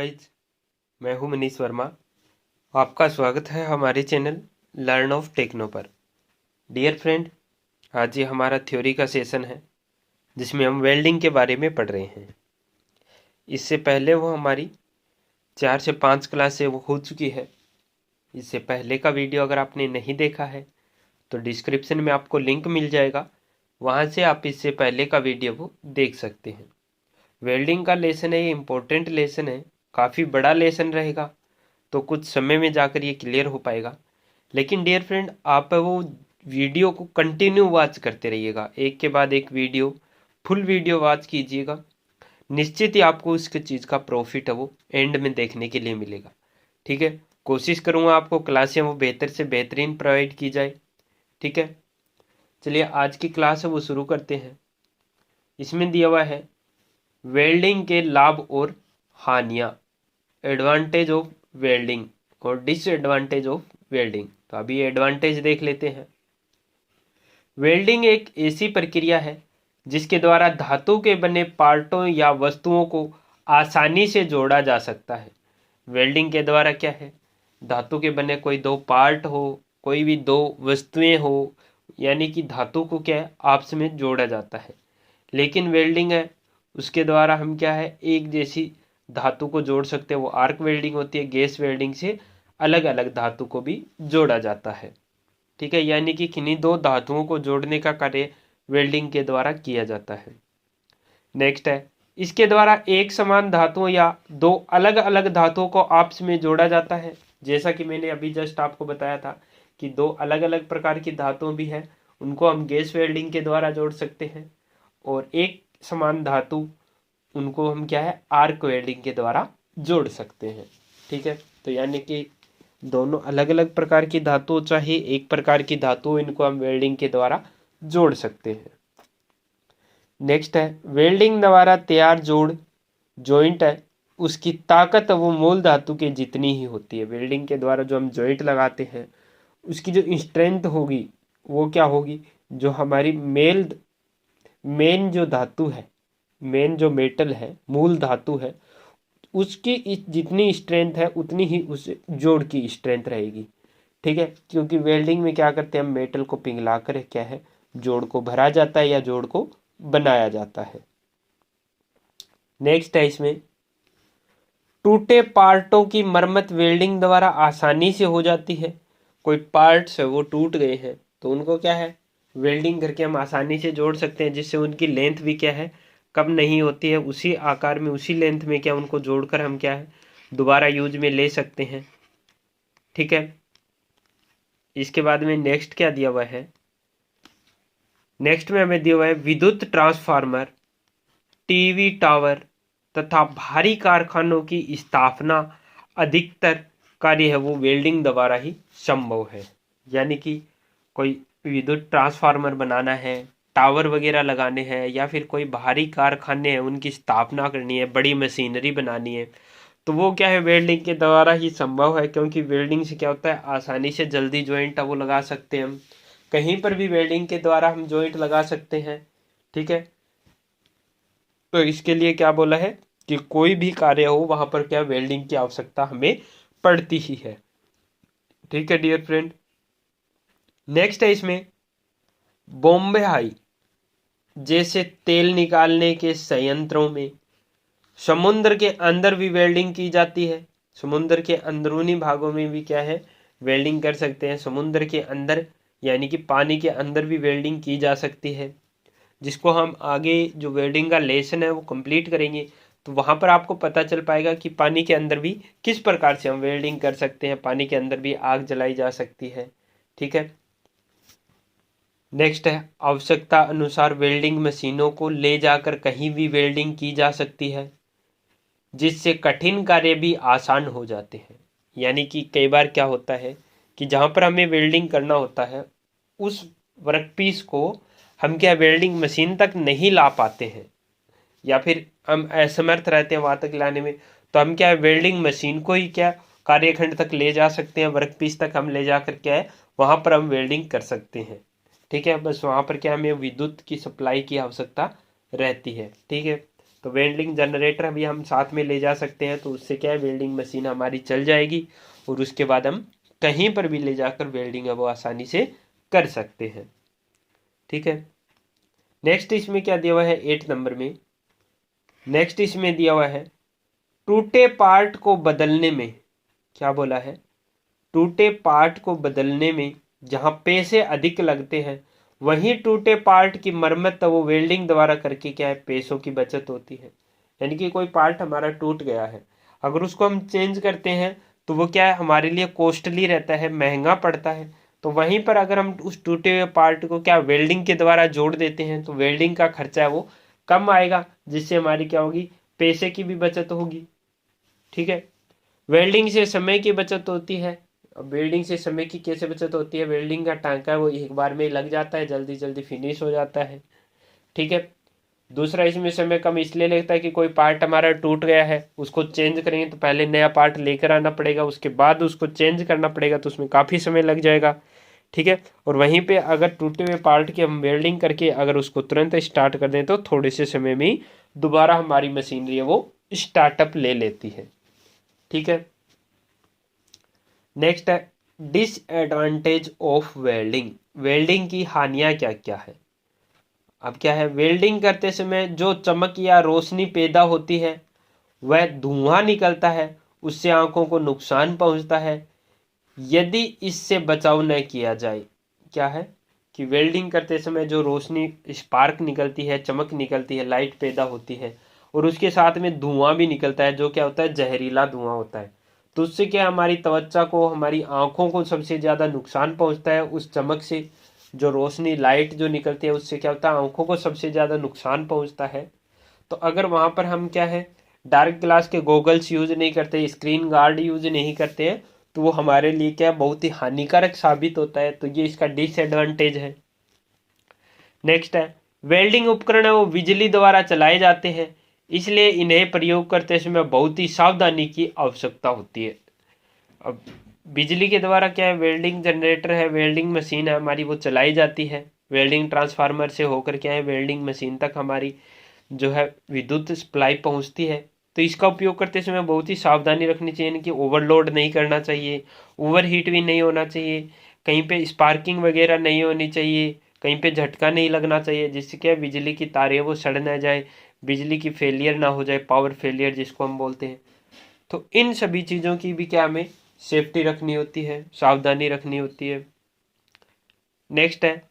Guys, मैं हूं मनीष वर्मा। आपका स्वागत है हमारे चैनल लर्न ऑफ टेक्नो पर। डियर फ्रेंड, आज ये हमारा थ्योरी का सेशन है जिसमें हम वेल्डिंग के बारे में पढ़ रहे हैं। इससे पहले वो हमारी 4 से 5 क्लास से वो हो चुकी है। इससे पहले का वीडियो अगर आपने नहीं देखा है तो डिस्क्रिप्शन में आपको लिंक मिल जाएगा, वहाँ से आप इससे पहले का वीडियो वो देख सकते हैं। वेल्डिंग का लेसन है, ये इम्पोर्टेंट लेसन है, काफ़ी बड़ा लेसन रहेगा, तो कुछ समय में जाकर ये क्लियर हो पाएगा। लेकिन डियर फ्रेंड, आप वो वीडियो को कंटिन्यू वॉच करते रहिएगा, एक के बाद एक वीडियो, फुल वीडियो वॉच कीजिएगा। निश्चित ही आपको उसके चीज़ का प्रॉफिट है वो एंड में देखने के लिए मिलेगा। ठीक है, कोशिश करूँगा आपको क्लासें वो बेहतर से बेहतरीन प्रोवाइड की जाए। ठीक है, चलिए आज की क्लास है वो शुरू करते हैं। इसमें दिया हुआ है वेल्डिंग के लाभ और हानियाँ, एडवांटेज ऑफ वेल्डिंग और डिसएडवांटेज ऑफ वेल्डिंग। तो अभी एडवांटेज देख लेते हैं। वेल्डिंग एक ऐसी प्रक्रिया है जिसके द्वारा धातु के बने पार्टों या वस्तुओं को आसानी से जोड़ा जा सकता है। वेल्डिंग के द्वारा क्या है, धातु के बने कोई दो पार्ट हो, कोई भी दो वस्तुएं हो, यानी कि धातु को क्या है आपस में जोड़ा जाता है। लेकिन वेल्डिंग है उसके द्वारा हम क्या है एक जैसी धातु को जोड़ सकते हैं, वो आर्क वेल्डिंग होती है। गैस वेल्डिंग से अलग अलग धातु को भी जोड़ा जाता है। ठीक है, यानी कि किन्हीं दो धातुओं को जोड़ने का कार्य वेल्डिंग के द्वारा किया जाता है। नेक्स्ट है, इसके द्वारा एक समान धातुओं या दो अलग अलग धातुओं को आपस में जोड़ा जाता है। जैसा कि मैंने अभी जस्ट आपको बताया था कि दो अलग अलग प्रकार की धातुओं भी है, उनको हम गैस वेल्डिंग के द्वारा जोड़ सकते हैं, और एक समान धातु उनको हम क्या है आर्क वेल्डिंग के द्वारा जोड़ सकते हैं। ठीक है, तो यानी कि दोनों अलग अलग प्रकार की धातु चाहे एक प्रकार की धातु, इनको हम वेल्डिंग के द्वारा जोड़ सकते हैं। नेक्स्ट है, वेल्डिंग द्वारा तैयार जॉइंट है उसकी ताकत वो मूल धातु के जितनी ही होती है। वेल्डिंग के द्वारा जो हम जॉइंट लगाते हैं उसकी जो स्ट्रेंथ होगी वो क्या होगी, जो हमारी मेन जो धातु है, मेन जो मेटल है, मूल धातु है, उसकी जितनी स्ट्रेंथ है उतनी ही उस जोड़ की स्ट्रेंथ रहेगी। ठीक है, क्योंकि वेल्डिंग में क्या करते हैं हम मेटल को पिघला कर क्या है जोड़ को भरा जाता है या जोड़ को बनाया जाता है। नेक्स्ट है, इसमें टूटे पार्टों की मरम्मत वेल्डिंग द्वारा आसानी से हो जाती है। कोई पार्ट्स है वो टूट गए हैं तो उनको क्या है वेल्डिंग करके हम आसानी से जोड़ सकते हैं, जिससे उनकी लेंथ भी क्या है कम नहीं होती है, उसी आकार में उसी लेंथ में क्या उनको जोड़कर हम क्या है दोबारा यूज में ले सकते हैं। ठीक है, इसके बाद में नेक्स्ट क्या दिया हुआ है, नेक्स्ट में हमें दिया हुआ है विद्युत ट्रांसफार्मर, टीवी टावर तथा भारी कारखानों की स्थापना अधिकतर कार्य है वो वेल्डिंग द्वारा ही संभव है। यानी कि कोई विद्युत ट्रांसफार्मर बनाना है, टावर वगैरह लगाने हैं, या फिर कोई भारी कारखाने हैं उनकी स्थापना करनी है, बड़ी मशीनरी बनानी है, तो वो क्या है वेल्डिंग के द्वारा ही संभव है। क्योंकि वेल्डिंग से क्या होता है आसानी से जल्दी जॉइंट वो लगा सकते हैं हम, कहीं पर भी वेल्डिंग के द्वारा हम जॉइंट लगा सकते हैं। ठीक है, तो इसके लिए क्या बोला है कि कोई भी कार्य हो वहां पर क्या वेल्डिंग की आवश्यकता हमें पड़ती ही है। ठीक है डियर फ्रेंड, नेक्स्ट है इसमें बॉम्बे हाई जैसे तेल निकालने के संयंत्रों में समुद्र के अंदर भी वेल्डिंग की जाती है। समुद्र के अंदरूनी भागों में भी क्या है वेल्डिंग कर सकते हैं। समुद्र के अंदर यानी कि पानी के अंदर भी वेल्डिंग की जा सकती है, जिसको हम आगे जो वेल्डिंग का लेसन है वो कंप्लीट करेंगे तो वहाँ पर आपको पता चल पाएगा कि पानी के अंदर भी किस प्रकार से हम वेल्डिंग कर सकते हैं, पानी के अंदर भी आग जलाई जा सकती है। ठीक है, नेक्स्ट है आवश्यकता अनुसार वेल्डिंग मशीनों को ले जाकर कहीं भी वेल्डिंग की जा सकती है, जिससे कठिन कार्य भी आसान हो जाते हैं। यानी कि कई बार क्या होता है कि जहाँ पर हमें वेल्डिंग करना होता है उस वर्कपीस को हम क्या वेल्डिंग मशीन तक नहीं ला पाते हैं, या फिर हम असमर्थ रहते हैं वहाँ तक लाने में, तो हम क्या है वेल्डिंग मशीन को ही क्या कार्यखंड तक ले जा सकते हैं, वर्कपीस तक हम ले जाकर क्या है वहाँ पर हम वेल्डिंग कर सकते हैं। ठीक है, बस वहाँ पर क्या हमें विद्युत की सप्लाई की आवश्यकता रहती है। ठीक है, तो वेल्डिंग जनरेटर अभी हम साथ में ले जा सकते हैं, तो उससे क्या है वेल्डिंग मशीन हमारी चल जाएगी और उसके बाद हम कहीं पर भी ले जाकर वेल्डिंग है वो आसानी से कर सकते हैं। ठीक है, नेक्स्ट इसमें क्या दिया हुआ है 8 नंबर में, नेक्स्ट इसमें दिया हुआ है टूटे पार्ट को बदलने में, क्या बोला है, टूटे पार्ट को बदलने में जहां पैसे अधिक लगते हैं वहीं टूटे पार्ट की मरम्मत वो वेल्डिंग द्वारा करके क्या है पैसों की बचत होती है। यानी कि कोई पार्ट हमारा टूट गया है, अगर उसको हम चेंज करते हैं तो वो क्या है हमारे लिए कॉस्टली रहता है, महंगा पड़ता है। तो वहीं पर अगर हम उस टूटे हुए पार्ट को क्या वेल्डिंग के द्वारा जोड़ देते हैं तो वेल्डिंग का खर्चा है वो कम आएगा, जिससे हमारी क्या होगी पैसे की भी बचत होगी। ठीक है, वेल्डिंग से समय की बचत होती है। अब वेल्डिंग से समय की कैसे बचत होती है, वेल्डिंग का टांका है वो एक बार में ही लग जाता है, जल्दी जल्दी फिनिश हो जाता है। ठीक है, दूसरा इसमें समय कम इसलिए लगता है कि कोई पार्ट हमारा टूट गया है उसको चेंज करेंगे तो पहले नया पार्ट लेकर आना पड़ेगा, उसके बाद उसको चेंज करना पड़ेगा, तो उसमें काफ़ी समय लग जाएगा। ठीक है, और वहीं पे अगर टूटे हुए पार्ट की हम वेल्डिंग करके अगर उसको तुरंत स्टार्ट कर दें तो थोड़े से समय में ही दोबारा हमारी मशीनरी है वो स्टार्टअप ले लेती है। ठीक है, नेक्स्ट है डिसएडवांटेज ऑफ वेल्डिंग, वेल्डिंग की हानियां क्या क्या है। अब क्या है, वेल्डिंग करते समय जो चमक या रोशनी पैदा होती है वह धुआं निकलता है, उससे आंखों को नुकसान पहुंचता है यदि इससे बचाव न किया जाए। क्या है कि वेल्डिंग करते समय जो रोशनी स्पार्क निकलती है, चमक निकलती है, लाइट पैदा होती है और उसके साथ में धुआं भी निकलता है जो क्या होता है जहरीला धुआं होता है, तो उससे क्या हमारी त्वचा को, हमारी आंखों को सबसे ज़्यादा नुकसान पहुंचता है। उस चमक से जो रोशनी लाइट जो निकलती है उससे क्या होता है आंखों को सबसे ज़्यादा नुकसान पहुंचता है। तो अगर वहाँ पर हम क्या है डार्क ग्लास के गॉगल्स यूज नहीं करते, स्क्रीन गार्ड यूज नहीं करते हैं, तो वो हमारे लिए क्या बहुत ही हानिकारक साबित होता है, तो ये इसका डिसएडवांटेज है। नेक्स्ट है वेल्डिंग उपकरण है वो बिजली द्वारा चलाए जाते हैं, इसलिए इन्हें प्रयोग करते समय बहुत ही सावधानी की आवश्यकता होती है। अब बिजली के द्वारा क्या है वेल्डिंग जनरेटर है, वेल्डिंग मशीन है हमारी वो चलाई जाती है, वेल्डिंग ट्रांसफार्मर से होकर क्या है वेल्डिंग मशीन तक हमारी जो है विद्युत सप्लाई पहुंचती है। तो इसका उपयोग करते समय बहुत ही सावधानी रखनी चाहिए, कि ओवरलोड नहीं करना चाहिए, ओवरहीट भी नहीं होना चाहिए, कहीं पे स्पार्किंग वगैरह नहीं होनी चाहिए, कहीं पे झटका नहीं लगना चाहिए, जिससे क्या बिजली की तारें वो सड़ ना जाए, बिजली की फेलियर ना हो जाए, पावर फेलियर जिसको हम बोलते हैं। तो इन सभी चीज़ों की भी क्या हमें सेफ्टी रखनी होती है, सावधानी रखनी होती है। नेक्स्ट है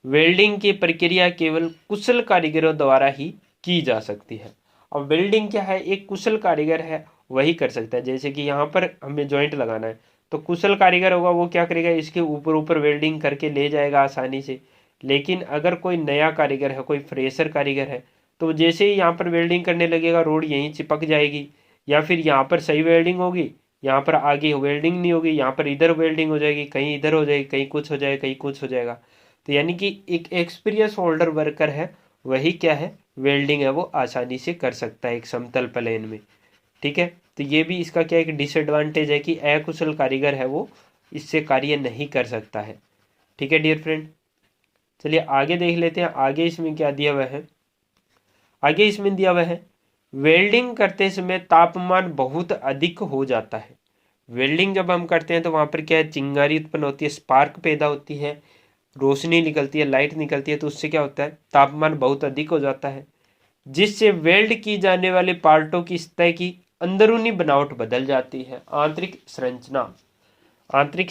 वेल्डिंग की प्रक्रिया केवल कुशल कारीगरों द्वारा ही की जा सकती है। अब वेल्डिंग क्या है एक कुशल कारीगर है वही कर सकता है, जैसे कि यहाँ पर हमें जॉइंट लगाना है तो कुशल कारीगर होगा वो क्या करेगा इसके ऊपर ऊपर वेल्डिंग करके ले जाएगा आसानी से। लेकिन अगर कोई नया कारीगर है, कोई फ्रेशर कारीगर है, तो जैसे ही यहाँ पर वेल्डिंग करने लगेगा रोड यहीं चिपक जाएगी, या फिर यहाँ पर सही वेल्डिंग होगी, यहाँ पर आगे वेल्डिंग नहीं होगी, यहाँ पर इधर वेल्डिंग हो जाएगी, कहीं इधर हो जाएगी, कहीं कुछ हो जाएगा, कहीं कुछ हो जाएगा। तो यानी कि एक एक्सपीरियंस होल्डर वर्कर है वही क्या है वेल्डिंग है वो आसानी से कर सकता है एक समतल प्लेन में। ठीक है, तो ये भी इसका क्या एक डिसएडवांटेज है कि अकुशल कारीगर है वो इससे कार्य नहीं कर सकता है। ठीक है डियर फ्रेंड, चलिए आगे देख लेते हैं आगे इसमें क्या दिया हुआ है। आगे इसमें दिया हुआ है वेल्डिंग करते समय तापमान बहुत अधिक हो जाता है। वेल्डिंग जब हम करते हैं तो वहाँ पर क्या है चिंगारी उत्पन्न होती है, स्पार्क पैदा होती है, रोशनी निकलती है, लाइट निकलती है, तो उससे क्या होता है तापमान बहुत अधिक हो जाता है, जिससे वेल्ड की जाने वाले पार्टों की सतह की अंदरूनी बनावट बदल जाती है। आंतरिक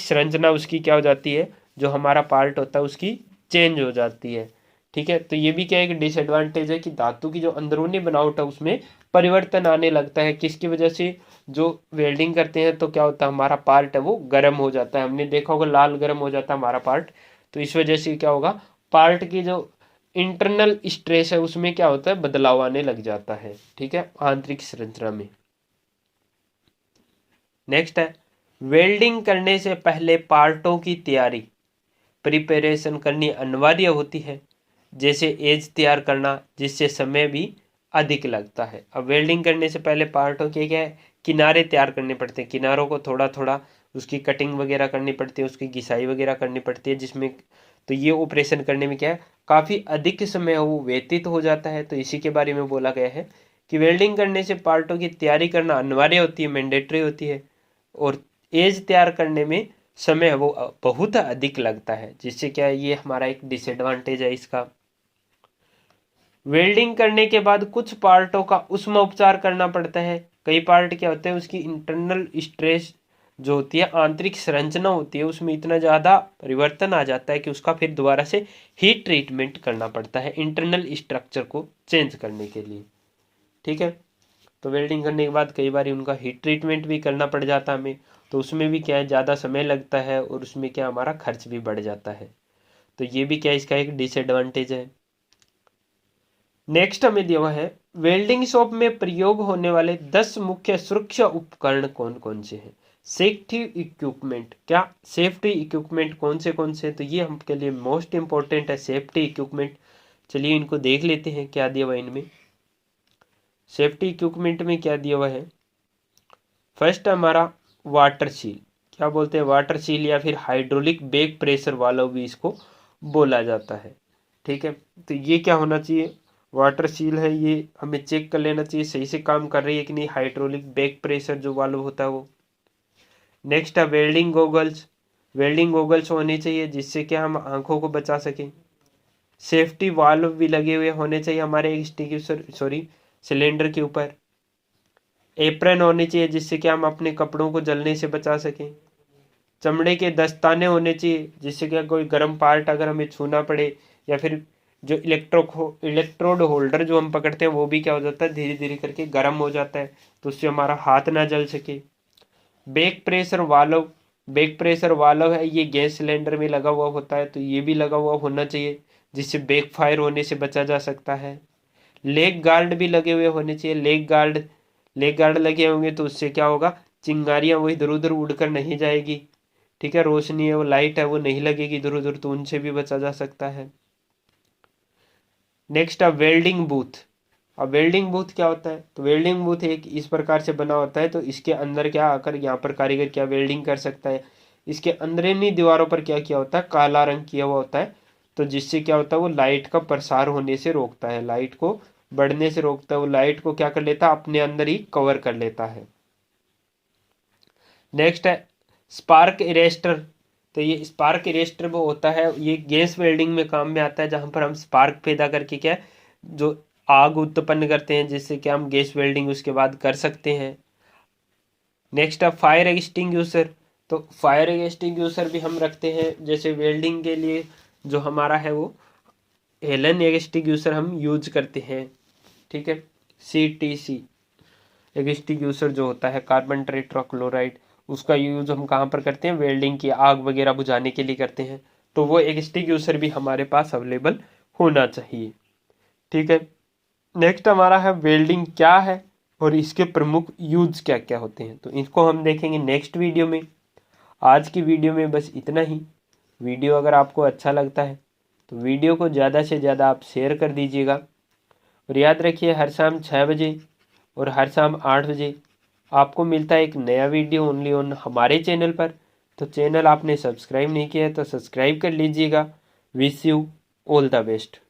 संरचना उसकी क्या हो जाती है, जो हमारा पार्ट होता है उसकी चेंज हो जाती है। ठीक है, तो ये भी क्या एक डिसएडवांटेज है कि धातु की जो अंदरूनी बनावट है उसमें परिवर्तन आने लगता है। किसकी वजह से, जो वेल्डिंग करते हैं तो क्या होता है हमारा पार्ट है वो गर्म हो जाता है, हमने देखा होगा लाल गर्म हो जाता है हमारा पार्ट, तो इस वजह से क्या होगा पार्ट की जो इंटरनल स्ट्रेस है उसमें क्या होता है बदलाव आने लग जाता है। ठीक है, आंतरिक संरचना में। नेक्स्ट है वेल्डिंग करने से पहले पार्टों की तैयारी प्रिपरेशन करनी अनिवार्य होती है, जैसे एज तैयार करना, जिससे समय भी अधिक लगता है। अब वेल्डिंग करने से पहले पार्टों के क्या है किनारे तैयार करने पड़ते हैं, किनारों को थोड़ा थोड़ा उसकी कटिंग वगैरह करनी पड़ती है, उसकी घिसाई वगैरह करनी पड़ती है, जिसमें तो ये ऑपरेशन करने में क्या है काफ़ी अधिक समय वो व्यतीत हो जाता है। तो इसी के बारे में बोला गया है कि वेल्डिंग करने से पार्टों की तैयारी करना अनिवार्य होती है, मैंडेटरी होती है, और एज तैयार करने में समय वो बहुत अधिक लगता है, जिससे क्या है, ये हमारा एक डिसएडवांटेज है इसका। वेल्डिंग करने के बाद कुछ पार्टों का उष्मा उपचार करना पड़ता है। कई पार्ट क्या होते हैं, उसकी इंटरनल स्ट्रेस जो होती है, आंतरिक संरचना होती है, उसमें इतना ज़्यादा परिवर्तन आ जाता है कि उसका फिर दोबारा से हीट ट्रीटमेंट करना पड़ता है इंटरनल स्ट्रक्चर को चेंज करने के लिए। ठीक है, तो वेल्डिंग करने के बाद कई बार उनका हीट ट्रीटमेंट भी करना पड़ जाता है हमें, तो उसमें भी क्या है, ज़्यादा समय लगता है और उसमें क्या हमारा खर्च भी बढ़ जाता है। तो ये भी क्या इसका एक डिसएडवांटेज है। नेक्स्ट हमें दिया हुआ है, वेल्डिंग शॉप में प्रयोग होने वाले 10 मुख्य सुरक्षा उपकरण कौन कौन से हैं। सेफ्टी इक्विपमेंट, क्या सेफ्टी इक्विपमेंट कौन से हैं, तो ये हमके लिए मोस्ट इंपॉर्टेंट है सेफ्टी इक्विपमेंट। चलिए इनको देख लेते हैं क्या दिया हुआ है इनमें। सेफ्टी इक्विपमेंट में क्या दिया हुआ है, फर्स्ट हमारा वाटर सील, क्या बोलते हैं, वाटर सील या फिर हाइड्रोलिक बैक प्रेशर वाल्व भी इसको बोला जाता है। ठीक है, तो ये क्या होना चाहिए, वाटर सील है, ये हमें चेक कर लेना चाहिए सही से काम कर रही है कि नहीं, हाइड्रोलिक बैक प्रेशर जो वाल्व होता है वो। नेक्स्ट है वेल्डिंग गोगल्स, वेल्डिंग गोगल्स होने चाहिए जिससे कि हम आंखों को बचा सकें। सेफ्टी वाल्व भी लगे हुए होने चाहिए हमारे एक्सटिंग्विशर सिलेंडर के ऊपर। एप्रन होने चाहिए जिससे कि हम अपने कपड़ों को जलने से बचा सकें। चमड़े के दस्ताने होने चाहिए जिससे कि कोई गर्म पार्ट अगर हमें छूना पड़े, या फिर जो इलेक्ट्रोड होल्डर जो हम पकड़ते हैं वो भी क्या हो जाता है, धीरे धीरे करके गर्म हो जाता है, तो उससे हमारा हाथ ना जल सके। Back pressure valve, back pressure valve है, ये गैस सिलेंडर में लगा हुआ होता है, तो ये भी लगा हुआ होना चाहिए जिससे बैक फायर होने से बचा जा सकता है। लेग गार्ड भी लगे हुए होने चाहिए, लेग गार्ड लगे होंगे तो उससे क्या होगा, चिंगारियां वो इधर उधर उड़कर नहीं जाएगी। ठीक है, रोशनी है वो, लाइट है वो नहीं लगेगी इधर उधर, तो उनसे भी बचा जा सकता है। नेक्स्ट है वेल्डिंग बूथ। अब वेल्डिंग बूथ क्या होता है, तो वेल्डिंग बूथ एक इस प्रकार से बना होता है, तो इसके अंदर क्या आकर यहाँ पर कारीगर क्या वेल्डिंग कर सकता है। इसके अंदरूनी दीवारों पर क्या किया होता है, काला रंग किया हुआ होता है, तो जिससे क्या होता है, वो लाइट का प्रसार होने से रोकता है, लाइट को बढ़ने से रोकता है, वो लाइट को क्या कर लेता है, अपने अंदर ही कवर कर लेता है। नेक्स्ट है स्पार्क इरेस्टर, तो ये स्पार्क इरेस्टर वो होता है, ये गैस वेल्डिंग में काम में आता है, जहां पर हम स्पार्क पैदा करके क्या जो आग उत्पन्न करते हैं, जिससे कि हम गैस वेल्डिंग उसके बाद कर सकते हैं। नेक्स्ट है फायर एक्सटिंग्यूशर, तो फायर एक्सटिंग्यूशर भी हम रखते हैं, जैसे वेल्डिंग के लिए जो हमारा है वो हेलन एक्सटिंग्यूशर हम यूज करते हैं। ठीक है, CTC एक्सटिंग्यूशर जो होता है, कार्बन टेट्राक्लोराइड, उसका यूज हम कहाँ पर करते हैं, वेल्डिंग की आग वगैरह बुझाने के लिए करते हैं, तो वो एक्सटिंग्यूशर भी हमारे पास अवेलेबल होना चाहिए। ठीक है, नेक्स्ट हमारा है वेल्डिंग क्या है और इसके प्रमुख यूज क्या क्या होते हैं, तो इसको हम देखेंगे नेक्स्ट वीडियो में। आज की वीडियो में बस इतना ही। वीडियो अगर आपको अच्छा लगता है तो वीडियो को ज़्यादा से ज़्यादा आप शेयर कर दीजिएगा, और याद रखिए हर शाम 6 बजे और हर शाम 8 बजे आपको मिलता है एक नया वीडियो ओनली ऑन हमारे चैनल पर। तो चैनल आपने सब्सक्राइब नहीं किया है तो सब्सक्राइब कर लीजिएगा। Wish you all the best.